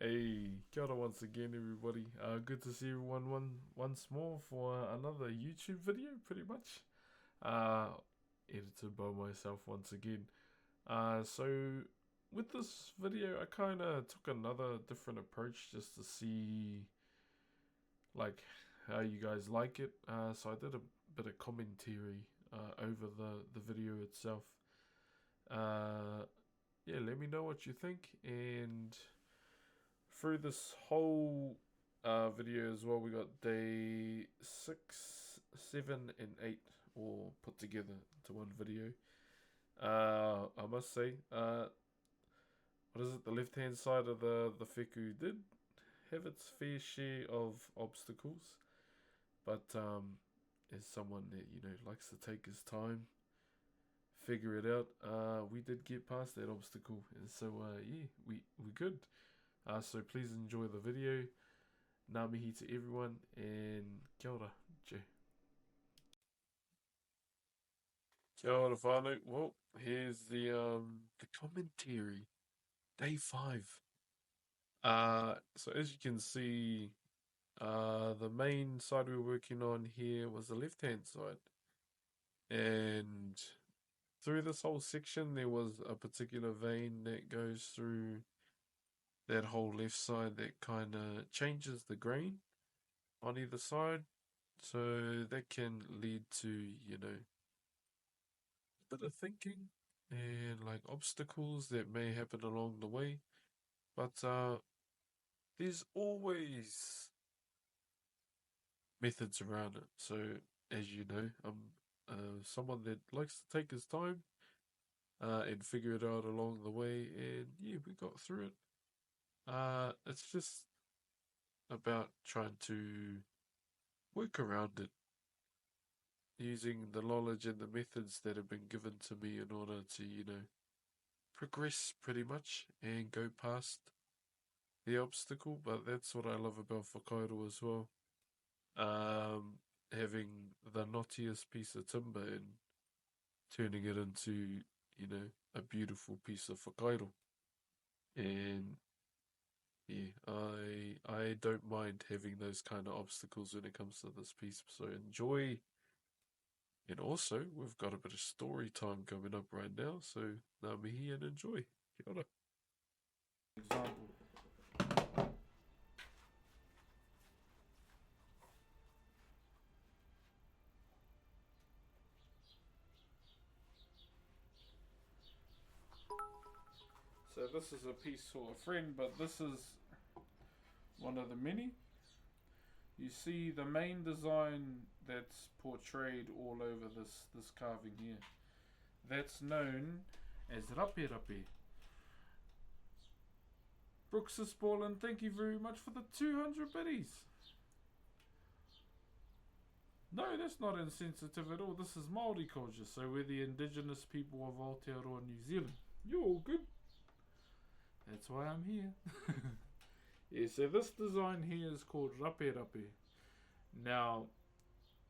Hey, kia ora once again, everybody. Good to see everyone once more for another YouTube video, pretty much. Uh, Edited by myself once again. So with this video, I kind of took another different approach just to see, like, how you guys like it. So I did a bit of commentary over the video itself. Uh, yeah, let me know what you think, and through this whole video as well, we got day 6, 7, and 8 all put together into one video. I must say, what is it? The left hand side of the Fiku did have its fair share of obstacles, but as someone that likes to take his time, figure it out, we did get past that obstacle, and so yeah, we good. So please enjoy the video. Ngā mihi to everyone, and kia ora, Joe. Kia ora whanau. Well, here's the commentary. Day 5. So as you can see, the main side we were working on here was the left-hand side. And through this whole section, there was a particular vein that goes through that whole left side that kind of changes the grain on either side. So that can lead to, a bit of thinking and like obstacles that may happen along the way. But there's always methods around it. So as you know, I'm someone that likes to take his time and figure it out along the way. And yeah, we got through it. It's just about trying to work around it using the knowledge and the methods that have been given to me in order to, progress pretty much and go past the obstacle. But that's what I love about whakairo as well. Having the knottiest piece of timber and turning it into, a beautiful piece of whakairo. And yeah, I don't mind having those kind of obstacles when it comes to this piece. So enjoy. And also, we've got a bit of story time coming up right now, so ngā mihi and enjoy. Kia ora. Example. So this is a piece for a friend, but this is one of the many. You see the main design that's portrayed all over this carving here. That's known as rape rape. Brooks is Paul, thank you very much for the 200 biddies. No, that's not insensitive at all. This is Māori culture, so we're the indigenous people of Aotearoa, New Zealand. You're all good. That's why I'm here. Yeah, so this design here is called rape rape. Now,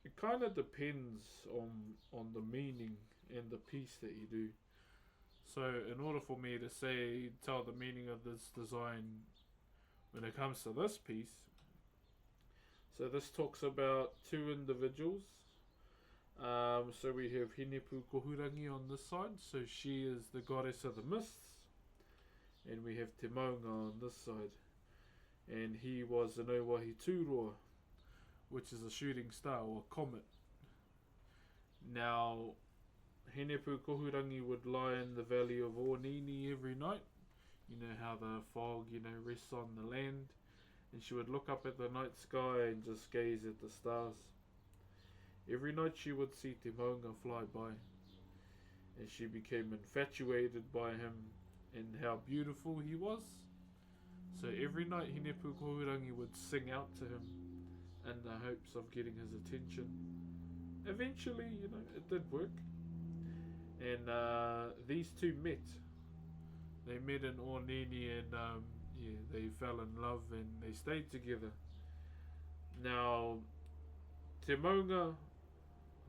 it kind of depends on the meaning and the piece that you do. So in order for me to tell the meaning of this design when it comes to this piece, so this talks about two individuals. So we have Hinepu Kohurangi on this side, so she is the goddess of the mists, and we have Te Maunga on this side, and he was an Owahi Tūroa, which is a shooting star or a comet. Now, Hinepu Kohurangi would lie in the valley of Ornini every night. You know how the fog, rests on the land. And she would look up at the night sky and just gaze at the stars. Every night she would see Te Maunga fly by. And she became infatuated by him and how beautiful he was. So every night Hinepu Kohurangi would sing out to him in the hopes of getting his attention. Eventually, it did work. And these two met. They met in Ornini and they fell in love and they stayed together. Now, Te Maunga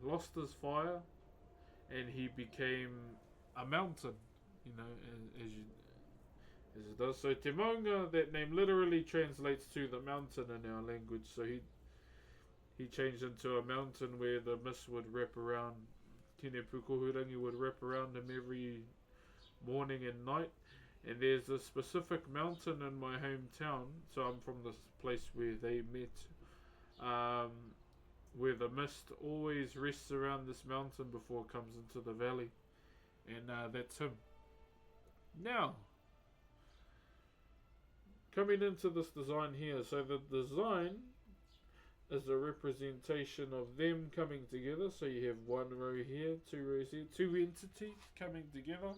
lost his fire and he became a mountain, as it does. So Te Maunga, that name literally translates to the mountain in our language. So he changed into a mountain where the mist would wrap around. Tine Pukohurangi would wrap around him every morning and night. And there's a specific mountain in my hometown. So I'm from this place where they met. Um, where the mist always rests around this mountain before it comes into the valley. And that's him. Now, coming into this design here. So the design is a representation of them coming together. So you have one row here, two rows here, two entities coming together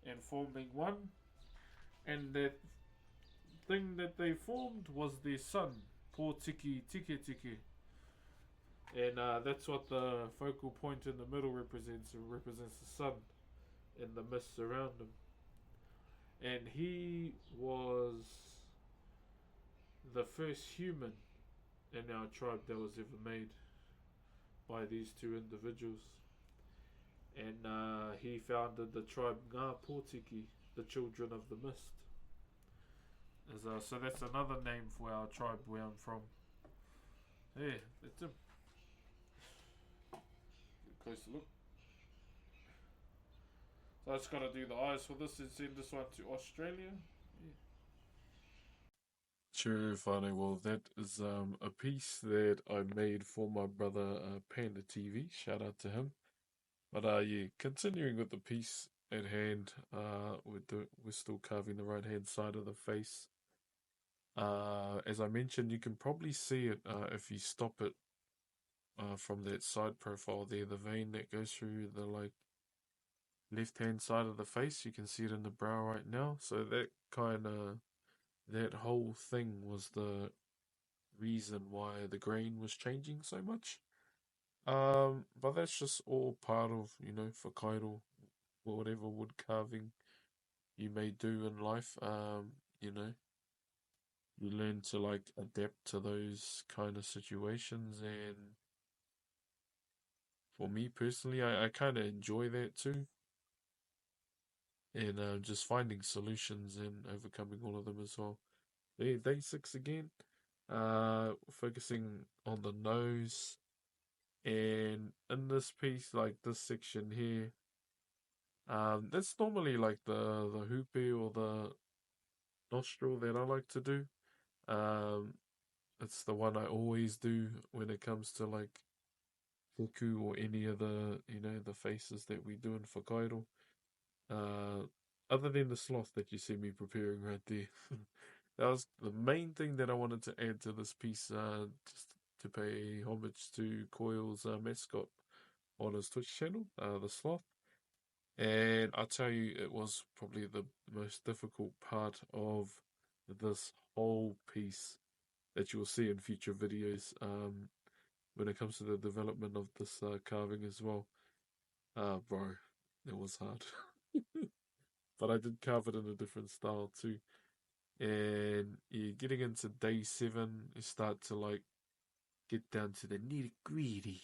and forming one. And that thing that they formed was their son, Pōtiki Tike Tike. And that's what the focal point in the middle represents. It represents the sun and the mists around him. And he was the first human in our tribe that was ever made by these two individuals. And he founded the tribe Ngā Pōtiki, the children of the mist. So that's another name for our tribe where I'm from. Yeah, that's him. Get a closer look. So I just gotta do the eyes for this and send this one to Australia. Yeah. True, funny. Well, that is a piece that I made for my brother Panda TV. Shout out to him. But yeah, continuing with the piece at hand, we're still carving the right hand side of the face. As I mentioned, you can probably see it if you stop it from that side profile there, the vein that goes through the like left hand side of the face. You can see it in the brow right now. So that whole thing was the reason why the grain was changing so much. But that's just all part of, for whakairo, whatever wood carving you may do in life. You learn to like adapt to those kind of situations, and for me personally, I kind of enjoy that too, and just finding solutions and overcoming all of them as well. Day 6 again, focusing on the nose, and in this piece, like this section here, that's normally like the hoopy or the nostril that I like to do. Um, it's the one I always do when it comes to like Fuku or any of the the faces that we do in whakairo. Uh, other than the sloth that you see me preparing right there. That was the main thing that I wanted to add to this piece, just to pay homage to Koils' mascot on his Twitch channel, the sloth. And I tell you, it was probably the most difficult part of this whole piece that you'll see in future videos when it comes to the development of this carving as well. Bro, it was hard. But I did carve it in a different style too. And yeah, getting into day 7, you start to like get down to the nitty gritty.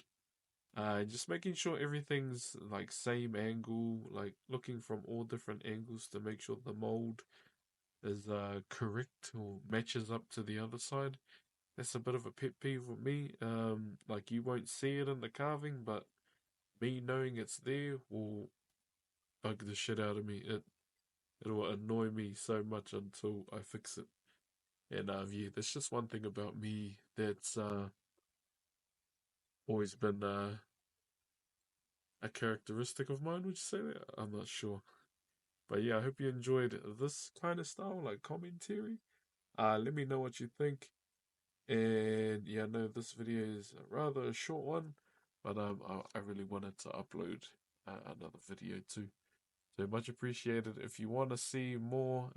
Just making sure everything's like same angle, like looking from all different angles to make sure the mold is correct or matches up to the other side. That's a bit of a pet peeve with me. Like you won't see it in the carving, but me knowing it's there will bug the shit out of me. It'll annoy me so much until I fix it. And yeah, there's just one thing about me that's always been a characteristic of mine. Would you say that? I'm not sure. But yeah, I hope you enjoyed this kind of style, like commentary. Let me know what you think. And yeah, I know this video is rather a short one, but I really wanted to upload another video too. So much appreciated. If you want to see more,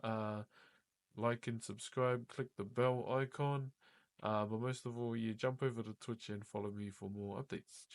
like and subscribe, click the bell icon. But most of all, you jump over to Twitch and follow me for more updates.